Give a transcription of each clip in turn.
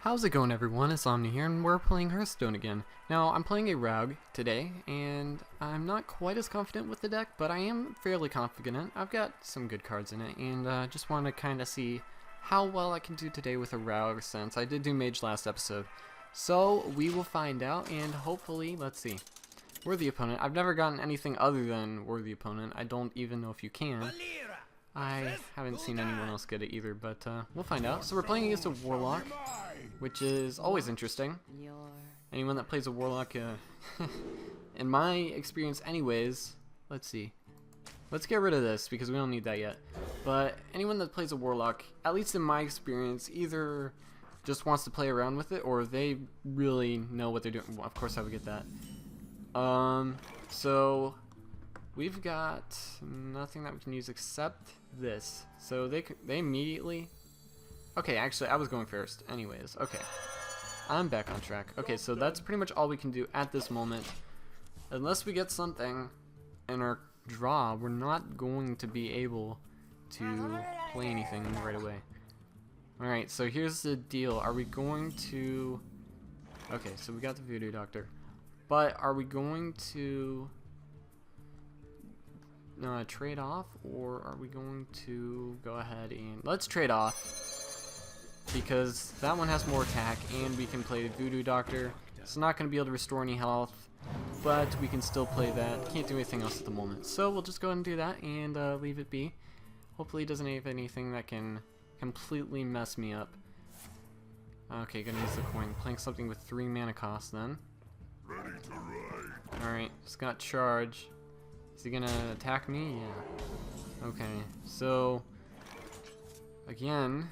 How's it going, everyone? It's Omni here, and we're playing Hearthstone again. Now, I'm playing a Rogue today, and I'm not quite as confident with the deck, but I am fairly confident. I've got some good cards in it, and just want to kind of see how well I can do today with a Rogue, since I did do Mage last episode. So, we will find out, and hopefully, let's see. Worthy Opponent. I've never gotten anything other than Worthy Opponent. I don't even know if you can. I haven't seen anyone else get it either, but we'll find out. So we're playing against a Warlock, which is always interesting. Anyone that plays a Warlock, in my experience anyways, let's see. Let's get rid of this because we don't need that yet. But anyone that plays a Warlock, at least in my experience, either just wants to play around with it or they really know what they're doing. Well, of course I would get that. So we've got nothing that we can use except this. So they immediately... Okay, actually, I was going first. Anyways, okay. I'm back on track. Okay, so that's pretty much all we can do at this moment. Unless we get something in our draw, we're not going to be able to play anything right away. Alright, so here's the deal. Are we going to... Okay, so we got the Voodoo Doctor. But are we going to... trade off, or are we going to go ahead and... Let's trade off. Because that one has more attack, and we can play the Voodoo Doctor. It's not going to be able to restore any health, but we can still play that. Can't do anything else at the moment. So we'll just go ahead and do that and leave it be. Hopefully it doesn't have anything that can completely mess me up. Okay, gonna use the coin. Playing something with 3 mana cost then. Alright, just got charge. Is he gonna attack me? Yeah. Okay, so again,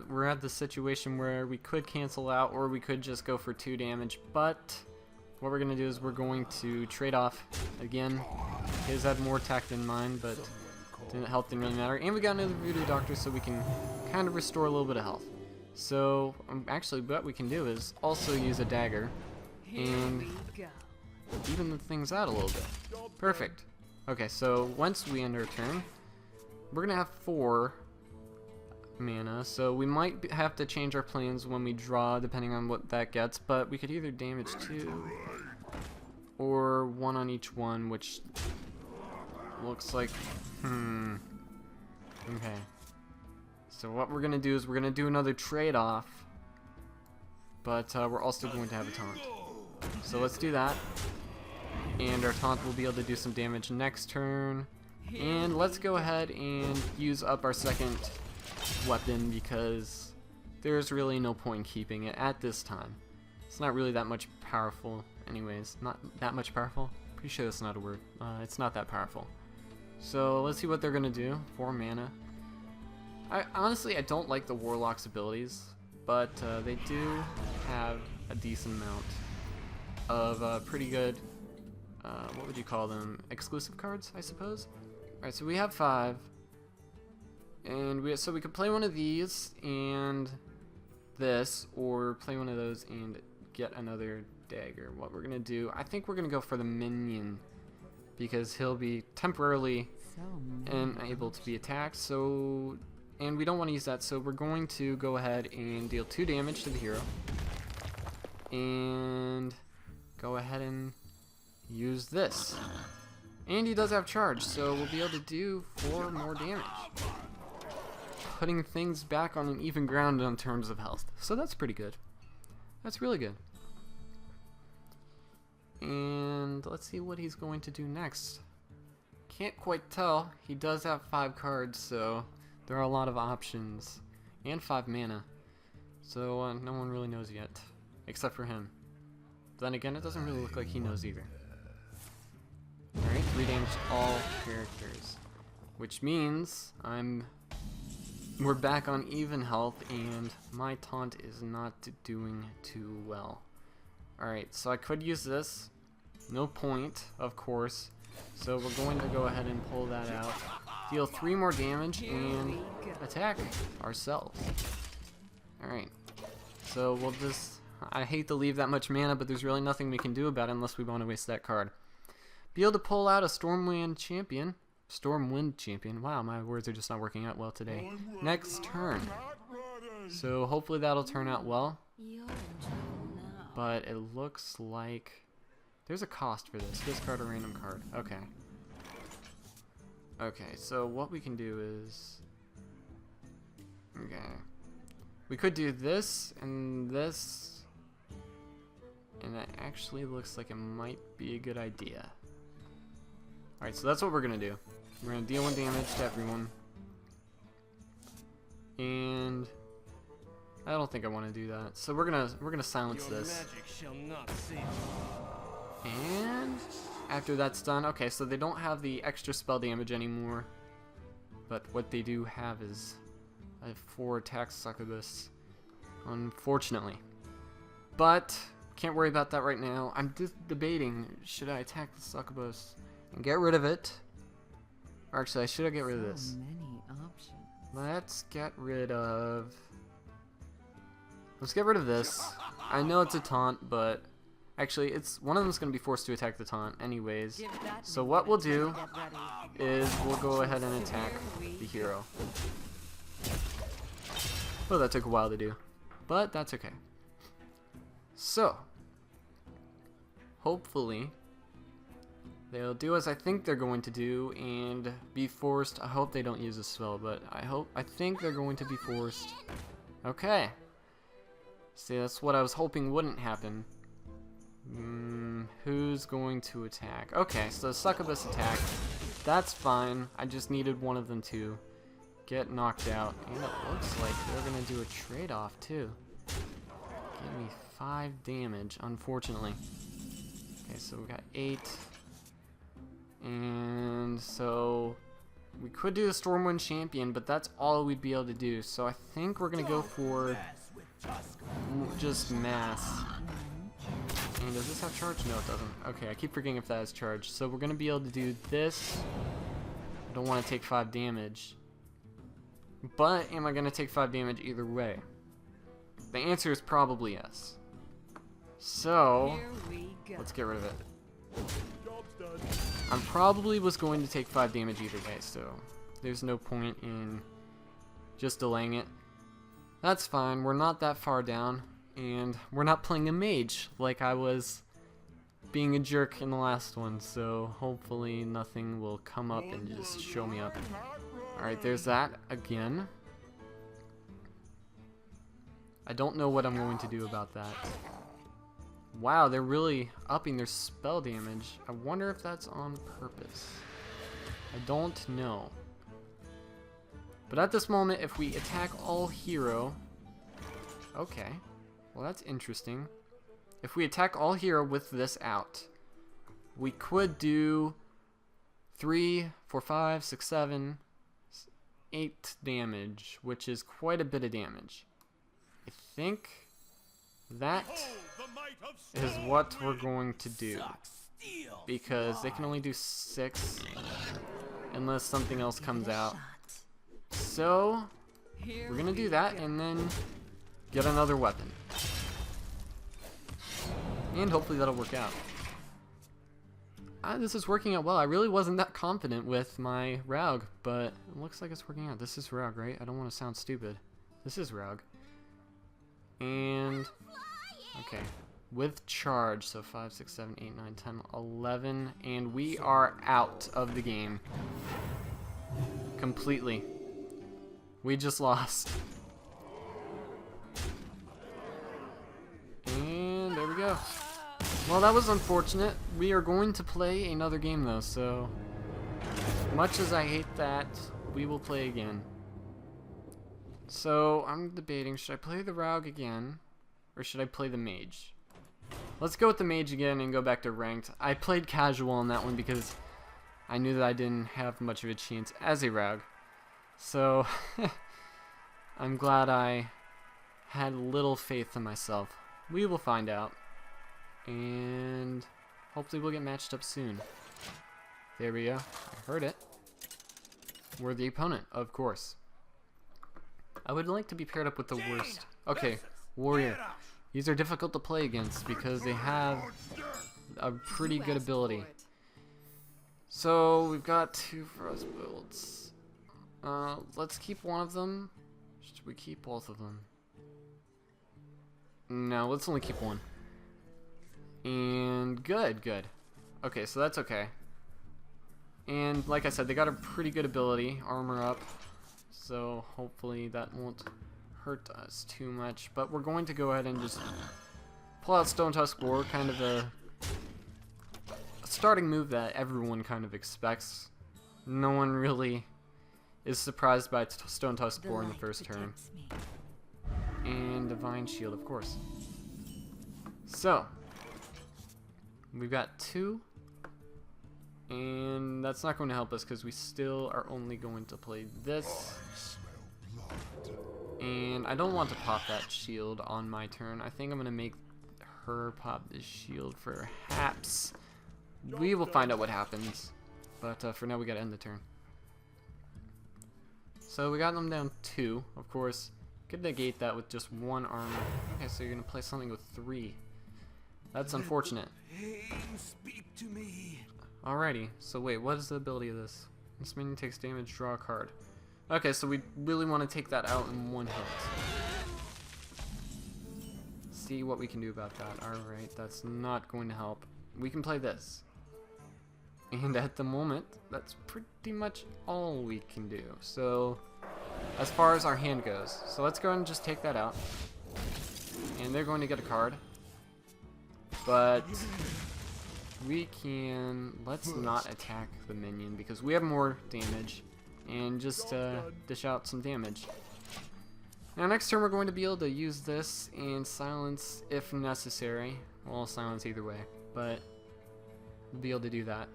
we're at the situation where we could cancel out or we could just go for 2 damage, but what we're gonna do is we're going to trade off again. His had more attack than mine, but health didn't really matter. And we got another Voodoo Doctor, so we can kind of restore a little bit of health. So actually what we can do is also use a dagger and even things out a little bit. Perfect. Okay, so once we end our turn, we're gonna have 4 mana, so we might have to change our plans when we draw depending on what that gets, but we could either damage 2 or 1 on each one, which looks like okay, so what we're gonna do is we're gonna do another trade-off, but we're also going to have a taunt, so let's do that, and our taunt will be able to do some damage next turn. And let's go ahead and use up our second weapon because there's really no point in keeping it at this time. It's not really that much powerful anyways. Not that much powerful? Pretty sure that's not a word. It's not that powerful. So let's see what they're gonna do. 4 mana. Honestly, I don't like the Warlock's abilities, but they do have a decent amount of pretty good, what would you call them? Exclusive cards, I suppose? Alright, so we have 5. And so we could play one of these and this, or play one of those and get another dagger. What we're gonna do, I think we're gonna go for the minion because he'll be temporarily unable to be attacked. So, and we don't want to use that, so we're going to go ahead and deal 2 damage to the hero, and go ahead and use this. And he does have charge, so we'll be able to do 4 more damage, putting things back on an even ground in terms of health. So that's pretty good. That's really good. And let's see what he's going to do next. Can't quite tell. He does have 5 cards, so there are a lot of options. And 5 mana. So no one really knows yet, except for him. Then again, it doesn't really look like he knows either. Alright, 3 damage to all characters. Which means we're back on even health, and my taunt is not doing too well. Alright, so I could use this. No point, of course. So we're going to go ahead and pull that out. Deal 3 more damage and attack ourselves. Alright, so we'll just... I hate to leave that much mana, but there's really nothing we can do about it unless we want to waste that card. Be able to pull out a Stormwind champion. Wow, my words are just not working out well today. Next turn. So hopefully that'll turn out well. You're in trouble now. But it looks like there's a cost for this. Discard a random card. Okay. Okay, so what we can do is... Okay. We could do this and this. And that actually looks like it might be a good idea. Alright, so that's what we're gonna do. We're gonna deal 1 damage to everyone. And I don't think I want to do that. So we're gonna silence this. And after that's done, okay, so they don't have the extra spell damage anymore. But what they do have is a 4 attack succubus, unfortunately. But can't worry about that right now. I'm just debating, should I attack the succubus and get rid of it? Or actually, should I get rid of this? Many options. Let's get rid of this. I know it's a taunt, but actually it's one of them is going to be forced to attack the taunt anyways. So what we'll do is we'll go ahead and attack the hero. Oh, that took a while to do, but that's okay. So hopefully they'll do as I think they're going to do and be forced. I hope they don't use a spell, but I think they're going to be forced. Okay. See, that's what I was hoping wouldn't happen. Who's going to attack? Okay, so succubus attack. That's fine. I just needed one of them to get knocked out. And it looks like they're going to do a trade-off, too. Give me 5 damage, unfortunately. Okay, so we got 8. And so we could do the Stormwind Champion, but that's all we'd be able to do. So I think we're going to go for just mass. And does this have charge? No, it doesn't. Okay, I keep forgetting if that has charge. So we're going to be able to do this. I don't want to take 5 damage. But am I going to take 5 damage either way? The answer is probably yes. So let's get rid of it. I probably was going to take 5 damage either way, so there's no point in just delaying it. That's fine, we're not that far down, and we're not playing a mage like I was being a jerk in the last one, so hopefully nothing will come up and just show me up. Alright, there's that again. I don't know what I'm going to do about that. Wow, they're really upping their spell damage. I wonder if that's on purpose. I don't know. But at this moment, if we attack all hero... Okay. Well, that's interesting. If we attack all hero with this out, we could do 3, 4, 5, 6, 7, 8 damage, which is quite a bit of damage. I think that is what we're going to do, because they can only do 6 unless something else comes out. So we're gonna do that and then get another weapon, and hopefully that'll work out. This is working out well. I really wasn't that confident with my Raug, but it looks like it's working out. This is Raug, right? I don't want to sound stupid. This is Raug. And okay, with charge, so 5, 6, 7, 8, 9, 10, 11, and we are out of the game completely. We just lost. And there we go. Well, that was unfortunate. We are going to play another game though, so much as I hate that, we will play again. So I'm debating, should I play the Raug again or should I play the mage? Let's go with the mage again and go back to ranked. I played casual on that one because I knew that I didn't have much of a chance as a Raug. So I'm glad I had little faith in myself. We will find out. And hopefully we'll get matched up soon. There we go. I heard it. We're the opponent, of course. I would like to be paired up with the worst. Okay, warrior. These are difficult to play against because they have a pretty good ability. So we've got 2 for us builds. Let's keep one of them. Should we keep both of them? No, let's only keep one. And good, good. Okay, so that's okay. And like I said, they got a pretty good ability, armor up. So hopefully that won't hurt us too much. But we're going to go ahead and just pull out Stone Tusk Boar, kind of a starting move that everyone kind of expects. No one really is surprised by Stone Tusk Boar in the first turn. And Divine Shield, of course. So, we've got 2. And that's not going to help us because we still are only going to play this. And I don't want to pop that shield on my turn. I think I'm going to make her pop this shield perhaps. We will find out what happens. But for now we got to end the turn. So we got them down 2, of course. Could negate that with just 1 armor. Okay, so you're going to play something with 3. That's unfortunate. Alrighty, so wait, what is the ability of this? This minion takes damage, draw a card. Okay, so we really want to take that out in 1 hit. See what we can do about that. Alright, that's not going to help. We can play this. And at the moment, that's pretty much all we can do. So, as far as our hand goes. So let's go ahead and just take that out. And they're going to get a card. But we can... let's not attack the minion because we have more damage. And just dish out some damage. Now next turn we're going to be able to use this and silence if necessary. Well, silence either way. But we'll be able to do that.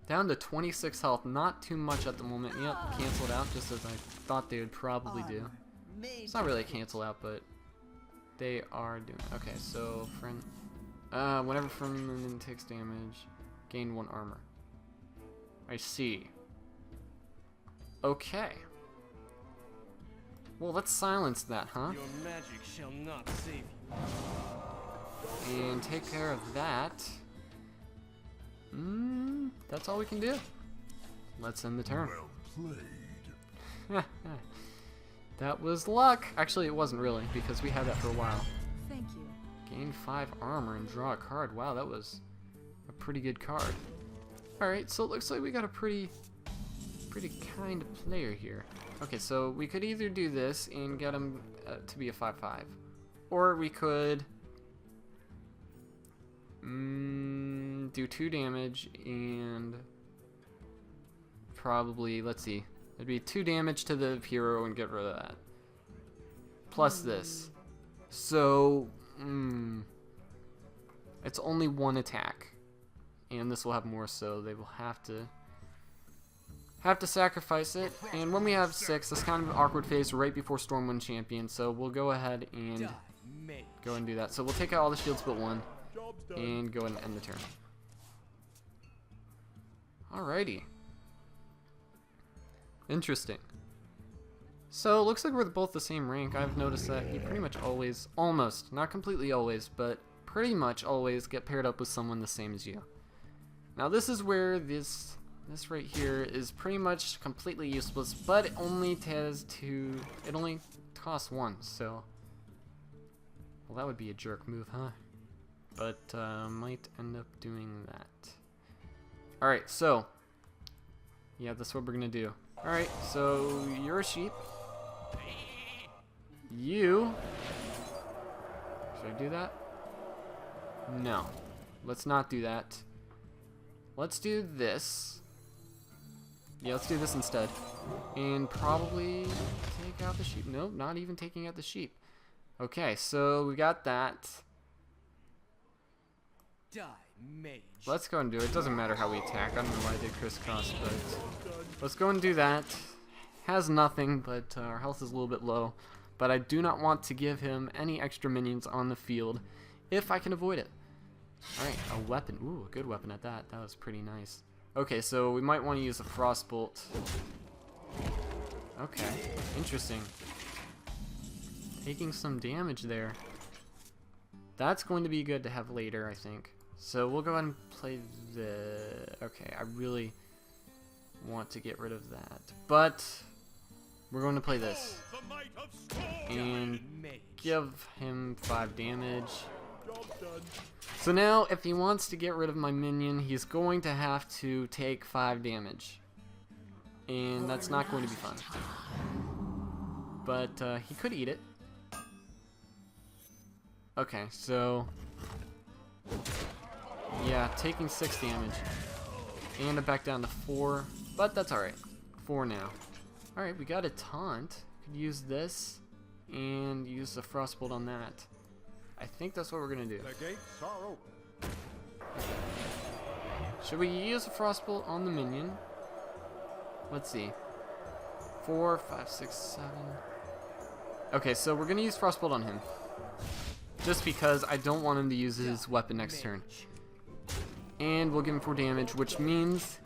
Down to 26 health, not too much at the moment. Yep, canceled out just as I thought they would probably do. It's not really a cancel out, but they are doing it. Okay, so friend, whenever friend takes damage, gain 1 armor. I see. Okay. Well, let's silence that, huh? Your magic shall not save you. And take care of that. That's all we can do. Let's end the turn. Well played. That was luck. Actually, it wasn't really, because we had that for a while. Thank you. Gain 5 armor and draw a card. Wow, that was a pretty good card. Alright, so it looks like we got a pretty kind player here. Okay, so we could either do this and get him to be a 5/5. Or we could do 2 damage and probably, let's see, it'd be 2 damage to the hero and get rid of that. Plus this. So, it's only 1 attack. And this will have more, so they will have to sacrifice it. And when we have 6, that's kind of an awkward phase right before Stormwind Champion, so we'll go ahead and go and do that. So we'll take out all the shields but 1 and go ahead and end the turn. Alrighty. Interesting. So it looks like we're both the same rank. I've noticed that you pretty much always, almost, not completely always, but pretty much always get paired up with someone the same as you. Now this is where this right here is pretty much completely useless, but it only costs 1, so well, that would be a jerk move, huh? But might end up doing that. Alright, so yeah, that's what we're gonna do. Alright, so you're a sheep. You, should I do that? No, let's not do that. Let's do this. Yeah, let's do this instead. And probably take out the sheep. Nope, not even taking out the sheep. Okay, so we got that. Die, mage. Let's go and do it. It doesn't matter how we attack. I don't know why I did crisscross, but let's go and do that. Has nothing, but our health is a little bit low. But I do not want to give him any extra minions on the field if I can avoid it. Alright, a weapon. Ooh, a good weapon at that. That was pretty nice. Okay, so we might want to use a frostbolt. Okay, interesting. Taking some damage there. That's going to be good to have later, I think. So we'll go ahead and play the... Okay, I really want to get rid of that. But we're going to play this and Mage. give him 5 damage. So now, if he wants to get rid of my minion, he's going to have to take 5 damage. And that's not going to be fun. But he could eat it. Okay, so yeah, taking 6 damage. And I'm back down to 4, but that's alright. 4 now. Alright, we got a taunt. Could use this and use the frostbolt on that. I think that's what we're gonna do. The gates are open. Should we use a frostbolt on the minion? Let's see. 4, 5, 6, 7. Okay, so we're gonna use frostbolt on him. Just because I don't want him to use his weapon next turn. And we'll give him 4 damage, which means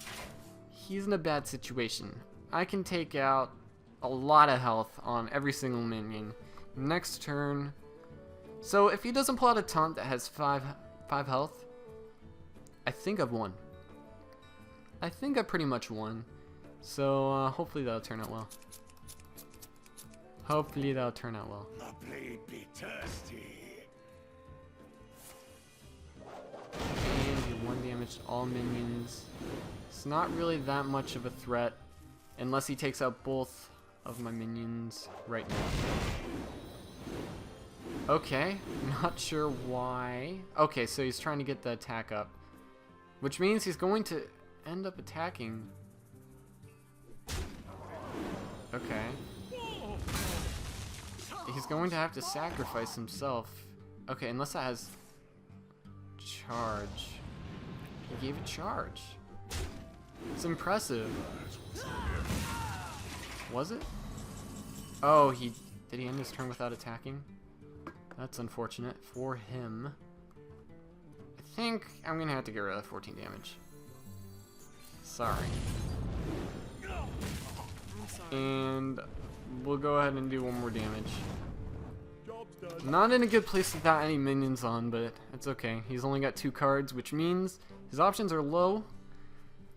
he's in a bad situation. I can take out a lot of health on every single minion. Next turn. So if he doesn't pull out a taunt that has 5 health, I think I've won. I think I pretty much won. So hopefully that'll turn out well. Hopefully that'll turn out well. The blade be thirsty. And do 1 damage to all minions. It's not really that much of a threat unless he takes out both of my minions right now. Okay, not sure why. Okay, so he's trying to get the attack up, which means he's going to end up attacking. Okay. He's going to have to sacrifice himself. Okay, unless that has charge. He gave a charge. It's impressive. Was it? Oh, did he end his turn without attacking? That's unfortunate for him. I think I'm gonna have to get rid of 14 damage. Sorry. And we'll go ahead and do 1 more damage. Not in a good place without any minions on, but it's okay. He's only got 2 cards, which means his options are low.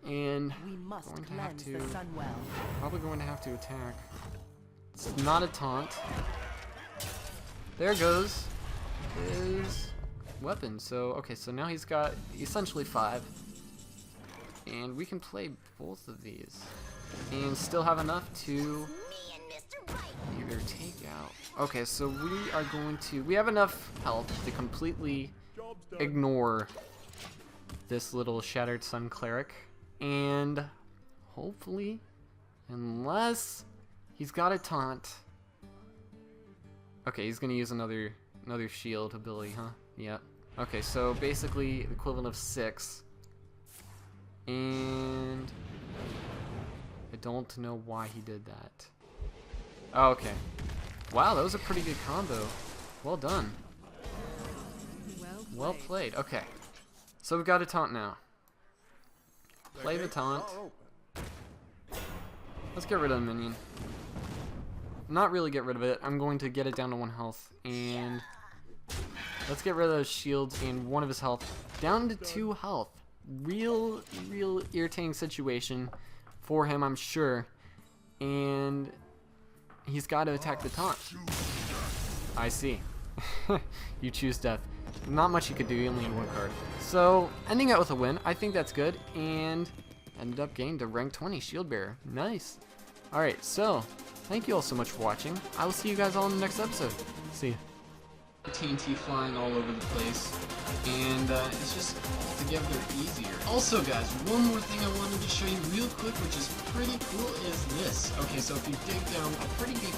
And We must going to have cleanse to the Sunwell. probably going to have to attack. It's not a taunt. There goes his weapon. So okay, so now he's got essentially 5. And we can play both of these. And still have enough to either take out. Okay, so we are going to. We have enough health to completely ignore this little Shattered Sun Cleric. And hopefully, unless he's got a taunt. Okay, he's gonna use another shield ability, huh? Yeah. Okay, so basically the equivalent of 6. And I don't know why he did that. Oh, okay. Wow, that was a pretty good combo. Well done. Well played. Okay. So we've got a taunt now. Play the taunt. Let's get rid of the minion. Not really get rid of it. I'm going to get it down to 1 health. And let's get rid of those shields and 1 of his health. Down to 2 health. Real irritating situation for him, I'm sure. And he's got to attack the taunt. I see. You choose death. Not much you could do, you only had 1 card. So, ending out with a win, I think that's good. And ended up getting to rank 20 shield bearer. Nice. Alright, so thank you all so much for watching. I will see you guys all in the next episode. See ya. TNT flying all over the place, and it's just altogether easier. Also guys, one more thing I wanted to show you real quick, which is pretty cool, is this. Okay, so if you dig down a pretty deep